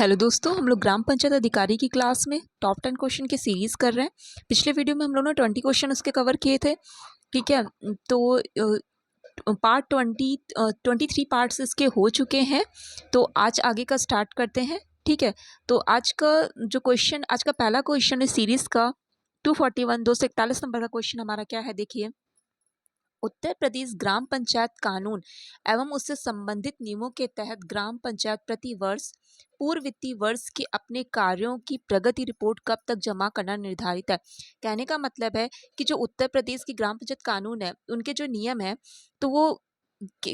Hello दोस्तों, हम लोग ग्राम पंचायत अधिकारी की क्लास में टॉप 10 क्वेश्चन की सीरीज़ कर रहे हैं। पिछले वीडियो में हम लोगों ने 20 क्वेश्चन उसके कवर किए थे। ठीक है, तो पार्ट 23 पार्ट्स इसके हो चुके हैं। तो आज आगे का स्टार्ट करते हैं। ठीक है, तो आज का पहला क्वेश्चन है सीरीज़ का 241 241 नंबर का क्वेश्चन हमारा क्या है, देखिए। उत्तर प्रदेश ग्राम पंचायत कानून एवं उससे संबंधित नियमों के तहत ग्राम पंचायत प्रति वर्ष पूर्व वित्तीय वर्ष के अपने कार्यों की प्रगति रिपोर्ट कब तक जमा करना निर्धारित है। कहने का मतलब है कि जो उत्तर प्रदेश की ग्राम पंचायत कानून है, उनके जो नियम है, तो वो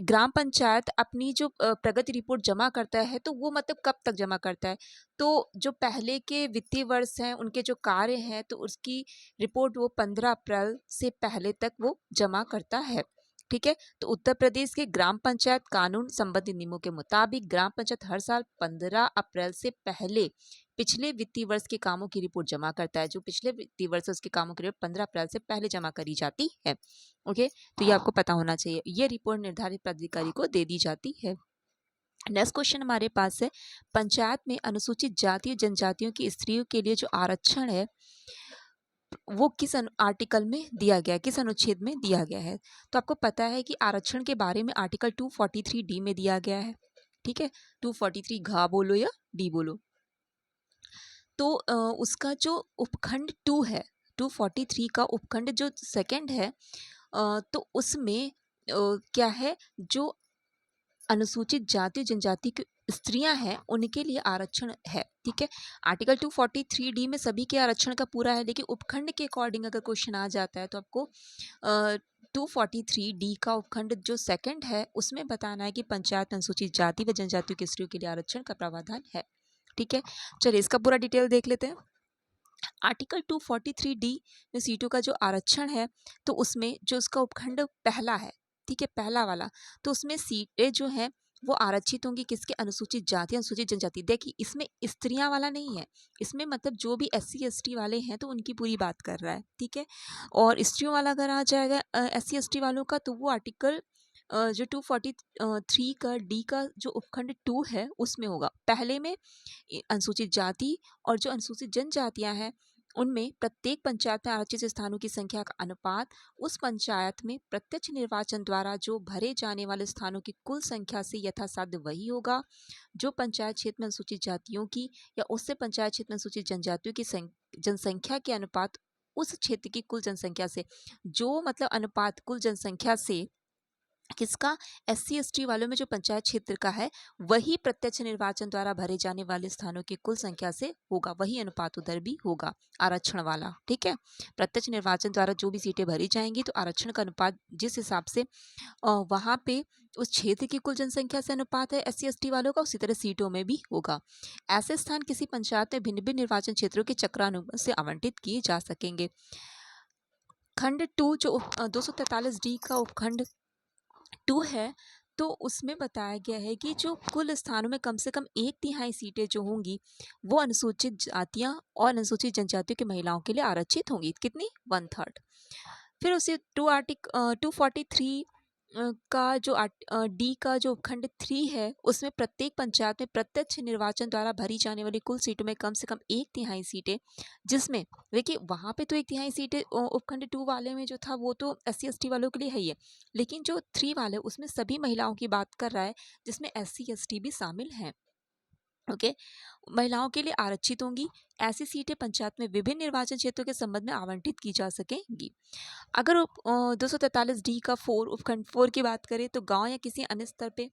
ग्राम पंचायत अपनी जो प्रगति रिपोर्ट जमा करता है, तो वो मतलब कब तक जमा करता है। तो जो पहले के वित्तीय वर्ष हैं, उनके जो कार्य हैं, तो उसकी रिपोर्ट वो 15 अप्रैल से पहले तक वो जमा करता है। ठीक है, तो उत्तर प्रदेश के ग्राम पंचायत कानून संबंधी नियमों के मुताबिक ग्राम पंचायत हर साल 15 अप्रैल से पहले पिछले वित्तीय वर्ष के कामों की रिपोर्ट जमा करता है। जो पिछले वित्तीय वर्ष है, उसके कामों की रिपोर्ट 15 अप्रैल से पहले जमा करी जाती है। ओके, तो ये आपको पता होना चाहिए। ये रिपोर्ट निर्धारित प्राधिकारी को दे दी जाती है। नेक्स्ट क्वेश्चन हमारे पास है, पंचायत में अनुसूचित जाति और जनजातियों की स्त्रियों के लिए जो आरक्षण है, वो किस आर्टिकल में दिया गया है, किस अनुच्छेद में दिया गया है। तो आपको पता है कि आरक्षण के बारे में आर्टिकल 243D में दिया गया है। ठीक है, 243 घा बोलो या डी बोलो। तो उसका जो उपखंड 2 है, 243 का उपखंड जो सेकंड है, तो उसमें क्या है, जो अनुसूचित जाति जनजाति की स्त्रियां हैं, उनके लिए आरक्षण है। ठीक है, आर्टिकल 243D में सभी के आरक्षण का पूरा है, लेकिन उपखंड के अकॉर्डिंग अगर क्वेश्चन आ जाता है, तो आपको 243D का उपखंड जो सेकंड है, उसमें बताना है कि पंचायत अनुसूचित जाति व जनजाति की स्त्रियों के लिए आरक्षण का प्रावधान है। ठीक है, चलिए इसका पूरा डिटेल देख लेते हैं। आर्टिकल 243D में सीटों का जो आरक्षण है, तो उसमें जो उसका उपखंड पहला है, ठीक है, पहला वाला, तो उसमें सीटें जो हैं वो आरक्षित होंगी किसके, अनुसूचित जाति अनुसूचित जनजाति। देखिए, इसमें स्त्रियां वाला नहीं है, इसमें मतलब जो भी SC ST वाले हैं, तो उनकी पूरी बात कर रहा है। ठीक है, और स्त्रियों वाला अगर आ जाएगा SC ST वालों का, तो वो आर्टिकल जो 243 का डी का जो उपखंड 2 है, उसमें होगा। पहले में अनुसूचित जाति और जो अनुसूचित जनजातियां हैं, उनमें प्रत्येक पंचायत में आरक्षित स्थानों की संख्या का अनुपात उस पंचायत में प्रत्यक्ष निर्वाचन द्वारा जो भरे जाने वाले स्थानों की कुल संख्या से यथासाध्य वही होगा। जो पंचायत क्षेत्र में अनुसूचित जातियों की या उससे पंचायत क्षेत्र में अनुसूचित जनजातियों की जनसंख्या के अनुपात उस क्षेत्र की कुल जनसंख्या से, जो मतलब अनुपात कुल जनसंख्या से किसका, SC ST वालों में जो पंचायत क्षेत्र का है, वही प्रत्यक्ष निर्वाचन द्वारा भरे जाने वाले स्थानों की कुल संख्या से होगा, वही अनुपात उधर भी होगा आरक्षण वाला। ठीक है, प्रत्यक्ष निर्वाचन द्वारा जो भी सीटें भरी जाएंगी, तो आरक्षण का अनुपात जिस हिसाब से वहाँ पे उस क्षेत्र की कुल जनसंख्या से अनुपात है SC ST वालों का, उसी तरह सीटों में भी होगा। ऐसे स्थान किसी पंचायत में भिन्न भिन्न निर्वाचन क्षेत्रों के चक्रानुगमन से आवंटित किए जा सकेंगे। खंड 2 जो 243D का उपखंड 2 है, तो उसमें बताया गया है कि जो कुल स्थानों में कम से कम 1/3 सीटें जो होंगी, वो अनुसूचित जातियां और अनुसूचित जनजातियों की महिलाओं के लिए आरक्षित होंगी। कितनी, 1/3। फिर उसे 243 का जो डी का जो खंड 3 है, उसमें प्रत्येक पंचायत में प्रत्यक्ष निर्वाचन द्वारा भरी जाने वाली कुल सीटों में कम से कम 1/3 सीटें, जिसमें देखिए वहाँ पे तो 1/3 सीटें उपखंड 2 वाले में जो था, वो तो SC ST वालों के लिए है ही है, लेकिन जो 3 वाले, उसमें सभी महिलाओं की बात कर रहा है, जिसमें SC ST भी शामिल हैं। ओके, महिलाओं के लिए आरक्षित होंगी। ऐसी सीटें पंचायत में विभिन्न निर्वाचन क्षेत्रों के संबंध में आवंटित की जा सकेंगी। अगर 243D का 4 उपखंड 4 की बात करें, तो गांव या किसी अन्य स्तर पे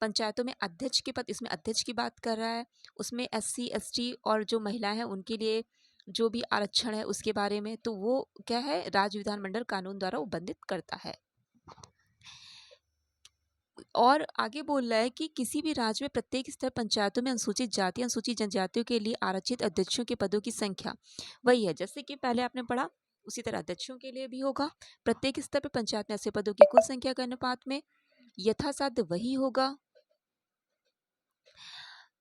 पंचायतों में अध्यक्ष के पद, इसमें अध्यक्ष की बात कर रहा है, उसमें SC ST और जो महिलाएं हैं, उनके लिए जो भी आरक्षण है उसके बारे में, तो वो क्या है, राज्य विधानमंडल कानून द्वारा उबंधित करता है। और आगे बोल रहा है कि किसी भी राज्य में प्रत्येक स्तर पंचायतों में अनुसूचित जाति अनुसूचित जनजातियों के लिए आरक्षित अध्यक्षों के पदों की संख्या वही है जैसे कि पहले आपने पढ़ा, उसी तरह अध्यक्षों के लिए भी होगा। प्रत्येक स्तर पर पंचायत में ऐसे पदों की कुल संख्या के अनुपात में यथासाध्य वही होगा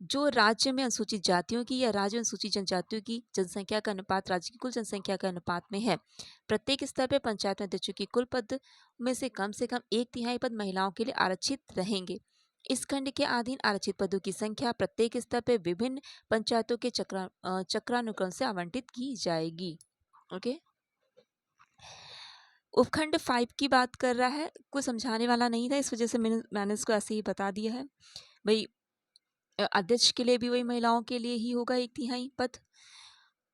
जो राज्य में अनुसूचित जातियों की या राज्य में अनुसूचित जनजातियों की जनसंख्या का अनुपात राज्य की कुल जनसंख्या के अनुपात में है। प्रत्येक स्तर पर पंचायत में अध्यक्षों की कुल पद में से कम 1/3 पद महिलाओं के लिए आरक्षित रहेंगे। इस खंड के अधीन आरक्षित पदों की संख्या प्रत्येक स्तर पर विभिन्न पंचायतों के चक्रानुक्रम से आवंटित की जाएगी। ओके, उपखंड 5 की बात कर रहा है, कोई समझाने वाला नहीं था, इस वजह से मैंने इसको ऐसे ही बता दिया है भाई। अध्यक्ष के लिए भी वही महिलाओं के लिए ही होगा 1/3 पद।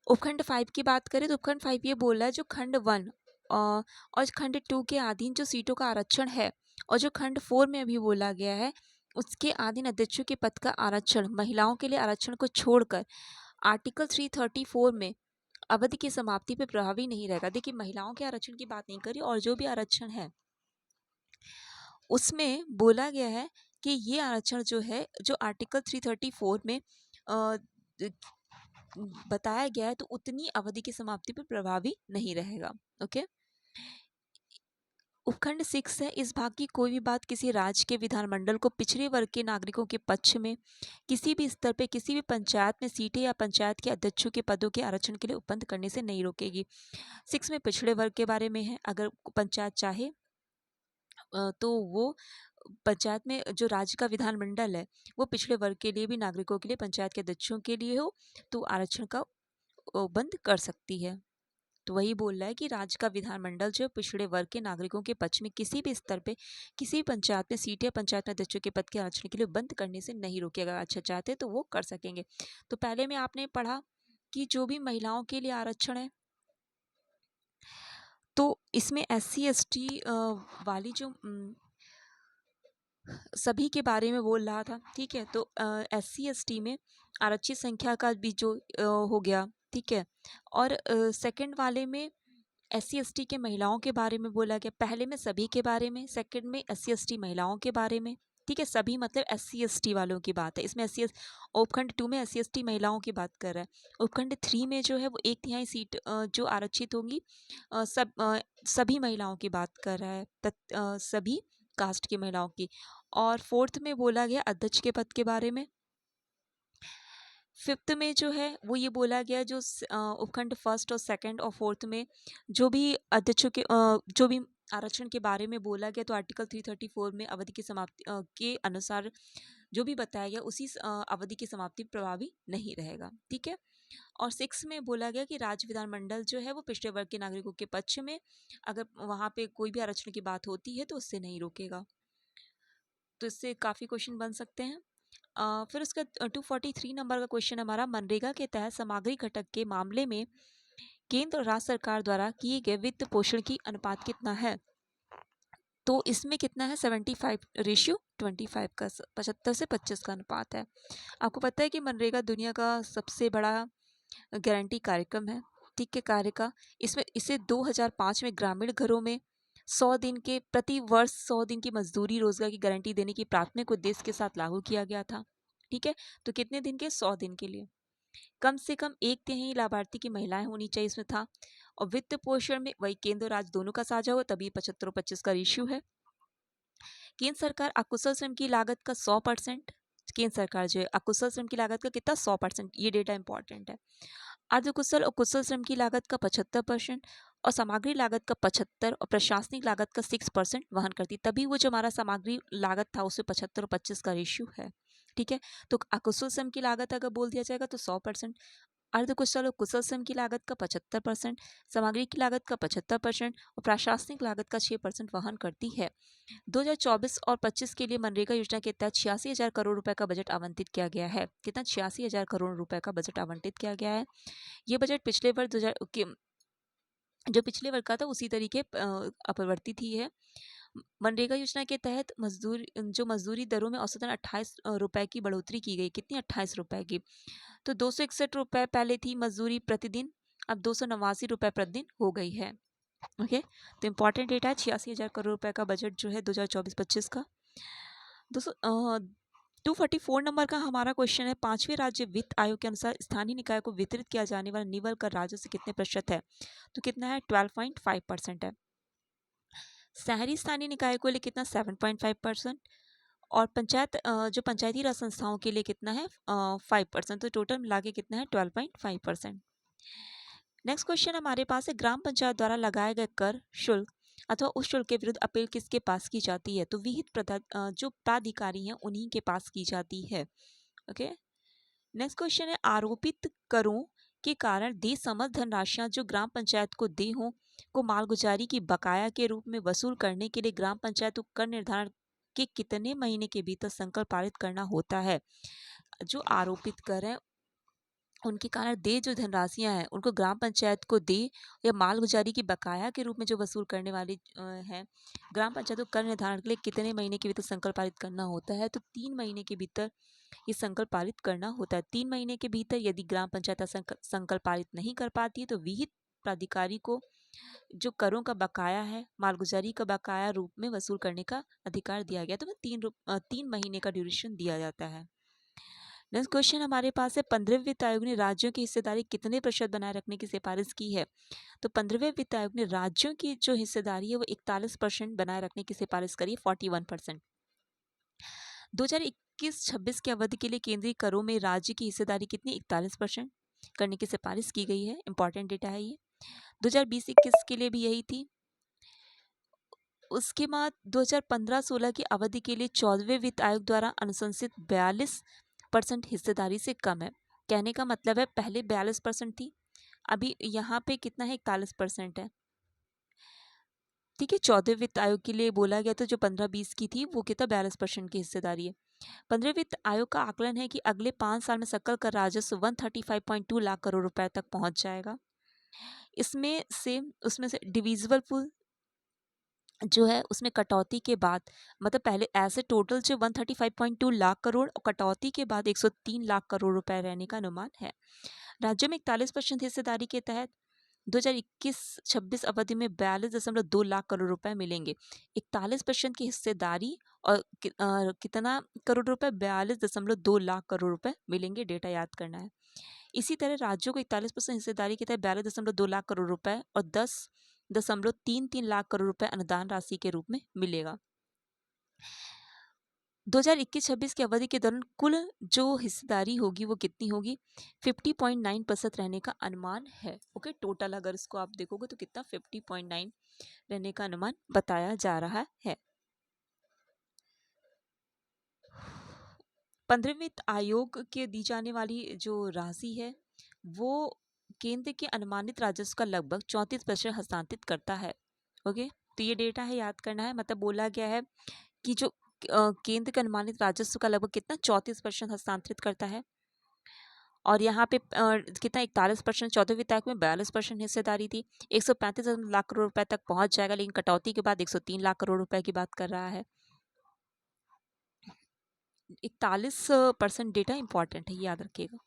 उपखंड 5 की बात करें तो उपखंड 5 ये बोल रहा है जो खंड 1 और खंड 2 के अधीन जो सीटों का आरक्षण है, और जो खंड 4 में अभी बोला गया है उसके अधीन अध्यक्षों के पद का आरक्षण महिलाओं के लिए आरक्षण को छोड़कर आर्टिकल 334 में अवधि की समाप्ति पर प्रभावी नहीं रहेगा। देखिए, महिलाओं के आरक्षण की बात नहीं करी, और जो भी आरक्षण है उसमें बोला गया है कि ये आरक्षण जो है, जो आर्टिकल 334 में बताया गया है, तो उतनी अवधि की समाप्ति पर प्रभावी नहीं रहेगा। ओके, उपखंड 6 है, इस भाग की कोई भी बात किसी राज्य के विधानमंडल को पिछड़े वर्ग के नागरिकों के पक्ष में किसी भी स्तर पे किसी भी पंचायत में सीटें या पंचायत के अध्यक्षों के पदों के आरक्षण के लिए उपबंध करने से नहीं रोकेगी। 6 में पिछड़े वर्ग के बारे में है, अगर पंचायत चाहे तो वो पंचायत में जो राज्य का विधानमंडल है वो पिछड़े वर्ग के लिए भी, नागरिकों के लिए, पंचायत के अध्यक्षों के लिए हो तो आरक्षण का बंद कर सकती है। तो वही बोल रहा है कि राज्य का विधानमंडल जो पिछड़े वर्ग के नागरिकों के पक्ष में किसी भी स्तर पे किसी भी पंचायत में सीट या पंचायत में अध्यक्षों के पद के आरक्षण के लिए बंद करने से नहीं रोकेगा। अच्छा चाहते तो वो कर सकेंगे। तो पहले में आपने पढ़ा कि जो भी महिलाओं के लिए आरक्षण है, तो इसमें SC ST वाली जो सभी के बारे में बोल रहा था। ठीक है, तो SC ST में आरक्षित संख्या का भी जो हो गया। ठीक है, और सेकंड वाले में SC ST के महिलाओं के बारे में बोला गया। पहले में सभी के बारे में, सेकंड में SC ST महिलाओं के बारे में। ठीक है, सभी मतलब SC ST वालों की बात है इसमें। उपखंड 2 में SC ST महिलाओं की बात कर रहा है। उपखंड 3 में जो है वो 1/3 सीट जो आरक्षित होंगी सभी महिलाओं की बात कर रहा है, सभी कास्ट की महिलाओं की। और फोर्थ में बोला गया अध्यक्ष के पद के बारे में। फिफ्थ में जो है वो ये बोला गया जो उपखंड फर्स्ट और सेकंड और फोर्थ में जो भी अध्यक्षों के जो भी आरक्षण के बारे में बोला गया, तो आर्टिकल 334 में अवधि की समाप्ति के अनुसार जो भी बताया गया उसी अवधि की समाप्ति प्रभावी नहीं रहेगा। ठीक है, और 6 में बोला गया कि राज्य विधानमंडल जो है वो पिछड़े वर्ग के नागरिकों के पक्ष में अगर वहाँ पे कोई भी आरक्षण की बात होती है तो उससे नहीं रोकेगा। तो इससे काफ़ी क्वेश्चन बन सकते हैं। फिर उसका 243 नंबर का क्वेश्चन हमारा, मनरेगा के तहत सामग्री घटक के मामले में केंद्र और राज्य सरकार द्वारा किए गए वित्त पोषण की अनुपात कितना है? तो इसमें कितना है? 75:25 का 75 से 25 का अनुपात है। आपको पता है कि मनरेगा दुनिया का सबसे बड़ा गारंटी कार्यक्रम है। ठीक है, कार्य का इसमें इसे 2005 में ग्रामीण घरों में 100 दिन के प्रति वर्ष 100 दिन की मजदूरी रोजगार की गारंटी देने की प्राथमिक उद्देश्य के साथ लागू किया गया था। ठीक है, तो कितने दिन के? 100 दिन के लिए। कम से कम 1/3 लाभार्थी की महिलाएं होनी चाहिए इसमें था। और वित्त पोषण में वही केंद्र और राज्य दोनों का साझा हो, तभी 75 और 25 का रेशियो है। केंद्र सरकार अकुशल श्रम की लागत का 100%, केंद्र सरकार जो है अकुशल श्रम की लागत का कितना? 100%। ये डेटा इंपॉर्टेंट है। अर्धकुशल और कुशल श्रम की लागत का 75% और सामग्री लागत का 75 और प्रशासनिक लागत का 6% वहन करती, तभी वो जो हमारा सामग्री लागत था उसमें 75 और 25 का रेशियो है। ठीक है, तो अकुशल श्रम की लागत अगर बोल दिया जाएगा तो 100%, अर्धकुशल और कुशल श्रम की लागत का 75%, सामग्री की लागत का 75% और प्रशासनिक लागत का 6% वहन करती है। 2024 और 25 के लिए मनरेगा योजना के तहत 86,000 करोड़ रुपए का बजट आवंटित किया गया है। कितना? 86,000 करोड़ रुपए का बजट आवंटित किया गया है। ये बजट पिछले वर्ष 2000 के जो पिछले वर्ग का था उसी तरीके अपरिवर्तित ही है। मनरेगा योजना के तहत मजदूरी दरों में औसतन 28 रुपए की बढ़ोतरी की गई। कितनी? 28 रुपए की। तो 261 रुपए पहले थी मजदूरी प्रतिदिन, अब 289 रुपए प्रतिदिन हो गई है। ओके, तो इम्पॉर्टेंट डेटा है 86,000 करोड़ रुपए का बजट जो है 2024-25 का। 244 नंबर का हमारा क्वेश्चन है, 5वें राज्य वित्त आयोग के अनुसार स्थानीय निकाय को वितरित किया जाने वाला निवल कर राजस्व से कितने प्रतिशत है? तो कितना है? 12.5% है। शहरी स्थानीय निकाय को लिए कितना? 7.5%। और जो पंचायती राज संस्थाओं के लिए कितना है? 5%। तो टोटल मिला के कितना है? 12.5%। नेक्स्ट क्वेश्चन हमारे पास है, ग्राम पंचायत द्वारा लगाए गए कर शुल्क अथवा उस शुल्क के विरुद्ध अपील किसके पास की जाती है? तो विहित जो प्राधिकारी हैं उन्हीं के पास की जाती है। ओके, नेक्स्ट क्वेश्चन है, आरोपित करों के कारण देय समस्त धनराशियां जो ग्राम पंचायत को देय हों को मालगुजारी की बकाया के रूप में वसूल करने के लिए ग्राम पंचायत को कर निर्धारण के कितने महीने के भीतर संकल्प पारित करना होता है? जो आरोपित कर हैं उनके कारण देय जो धनराशियां हैं उनको ग्राम पंचायत को दे या मालगुजारी की बकाया के रूप में जो वसूल करने वाली हैं, ग्राम पंचायत को कर निर्धारण के लिए कितने महीने के भीतर संकल्प पारित करना होता है? तो 3 महीने के भीतर ये संकल्प पारित करना होता है। 3 महीने के भीतर यदि ग्राम पंचायत संकल्प पारित नहीं कर पाती है तो विहित प्राधिकारी को जो करों का बकाया है, मालगुजारी का बकाया रूप में वसूल करने का अधिकार दिया गया। तो 3 महीने का ड्यूरेशन दिया जाता है। नेक्स्ट क्वेश्चन हमारे पास है, 15वें वित्त आयोग ने राज्यों की हिस्सेदारी कितने प्रतिशत बनाए रखने की सिफारिश की है? तो 15वें वित्त आयोग ने राज्यों की जो हिस्सेदारी है वो 41% बनाए रखने की सिफारिश करी है, 41%। 2021-26 की अवधि के लिए केंद्रीय करों में राज्य की हिस्सेदारी कितनी? 41% करने की सिफारिश की गई है। इंपॉर्टेंट डेटा है ये। 2020-21 के लिए भी यही थी। उसके बाद 2015-16 की अवधि के लिए 14वें वित्त आयोग द्वारा अनुशंसित 42% हिस्सेदारी से कम है। कहने का मतलब है पहले 42% थी, अभी यहाँ पे कितना है? 41% है। ठीक है, 14वें वित्त आयोग के लिए बोला गया तो जो 15-20 की थी वो कितना? 42% की हिस्सेदारी है। 15वें वित्त आयोग का आकलन है कि अगले 5 साल में सकल कर राजस्व 135.2 लाख करोड़ रुपए तक पहुंच जाएगा। उसमें से डिविजिबल पूल जो है उसमें कटौती के बाद, मतलब पहले ऐसे टोटल जो 135.2 लाख करोड़ और कटौती के बाद 103 लाख करोड़ रुपए रहने का अनुमान है। राज्यों में 41% हिस्सेदारी के तहत 2021-26 अवधि में 42.2 लाख करोड़ रुपए मिलेंगे। 41% की हिस्सेदारी और कितना करोड़ रुपए? 42.2 लाख करोड़ रुपए मिलेंगे। डेटा याद करना है। इसी तरह राज्यों को 41% हिस्सेदारी के तहत 42.2 लाख करोड़ रुपए और 10.33 लाख करोड़ रुपए अनुदान राशि के रूप में मिलेगा। 2021-26 की अवधि के दौरान कुल जो हिस्सेदारी होगी वो कितनी होगी? 50.9% रहने का अनुमान है। ओके, टोटल अगर इसको आप देखोगे तो कितना? 50.9 रहने का अनुमान बताया जा रहा है। 15वें वित्त आयोग के दी जाने वाली जो राशि है वो केंद्र के अनुमानित राजस्व का लगभग 34% हस्तांतरित करता है। ओके, तो ये डेटा है, याद करना है। मतलब बोला गया है कि जो केंद्र के अनुमानित राजस्व का लगभग कितना? 34% हस्तांतरित करता है। और यहाँ पे कितना? 41%। 14वें वित्त आयोग में 42% हिस्सेदारी थी। 135 लाख करोड़ रुपए तक पहुंच जाएगा, लेकिन कटौती के बाद 103 लाख करोड़ रुपए की बात कर रहा है। 41% डेटा इंपॉर्टेंट है, याद रखिएगा।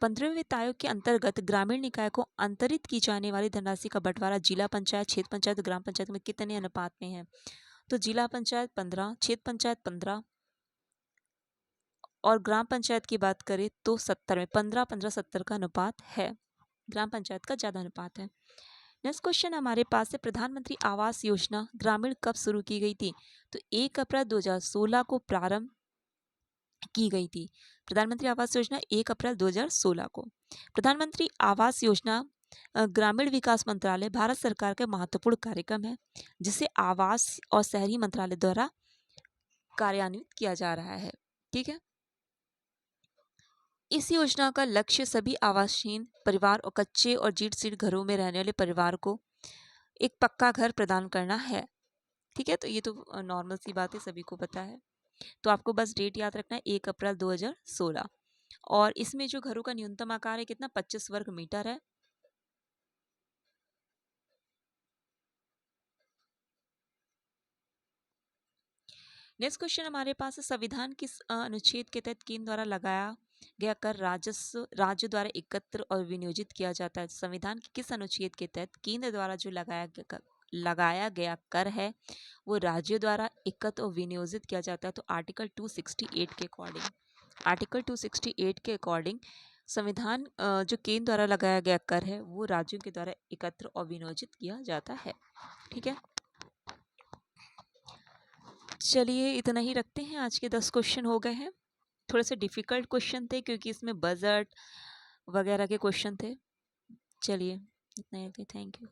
15वें वित्त आयोग के अंतर्गत ग्रामीण निकाय को अंतरित की जाने वाली धनराशि का बंटवारा जिला पंचायत, क्षेत्र पंचायत, ग्राम पंचायत में कितने अनुपात में है? तो जिला पंचायत 15, क्षेत्र पंचायत 15 और ग्राम पंचायत की बात करें तो 70 में 15-15-70 का अनुपात है। ग्राम पंचायत का ज़्यादा अनुपात है। नेक्स्ट क्वेश्चन हमारे पास है, प्रधानमंत्री आवास योजना ग्रामीण कब शुरू की गई थी? तो 1 अप्रैल 2016 को प्रारंभ की गई थी। प्रधानमंत्री आवास योजना 1 अप्रैल 2016 को। प्रधानमंत्री आवास योजना ग्रामीण विकास मंत्रालय भारत सरकार का महत्वपूर्ण कार्यक्रम है जिसे आवास और शहरी मंत्रालय द्वारा कार्यान्वित किया जा रहा है। ठीक है, इस योजना का लक्ष्य सभी आवासहीन परिवार और कच्चे और जीर्ण शीर्ण घरों में रहने वाले परिवार को एक पक्का घर प्रदान करना है। ठीक है, तो ये तो नॉर्मल सी बात है, सभी को पता है। तो आपको बस डेट याद रखना है, 1 अप्रैल 2016। और इसमें जो घरों का न्यूनतम आकार है कितना? 25 वर्ग मीटर है। नेक्स्ट क्वेश्चन हमारे पास है, संविधान किस अनुच्छेद के तहत केंद्र द्वारा लगाया गया कर राजस्व राज्य द्वारा एकत्र और विनियोजित किया जाता है? संविधान के किस अनुच्छेद के तहत केंद्र द्वारा जो लगाया गया कर है वो राज्यों द्वारा एकत्र और विनियोजित किया जाता है? तो आर्टिकल 268 के अकॉर्डिंग, आर्टिकल 268 के अकॉर्डिंग संविधान जो केंद्र द्वारा लगाया गया कर है वो राज्यों के द्वारा एकत्र और विनियोजित किया जाता है। ठीक है, चलिए इतना ही रखते हैं। आज के 10 क्वेश्चन हो गए हैं। थोड़े से डिफ़िकल्ट क्वेश्चन थे क्योंकि इसमें बजट वगैरह के क्वेश्चन थे। चलिए इतना ही, थैंक यू।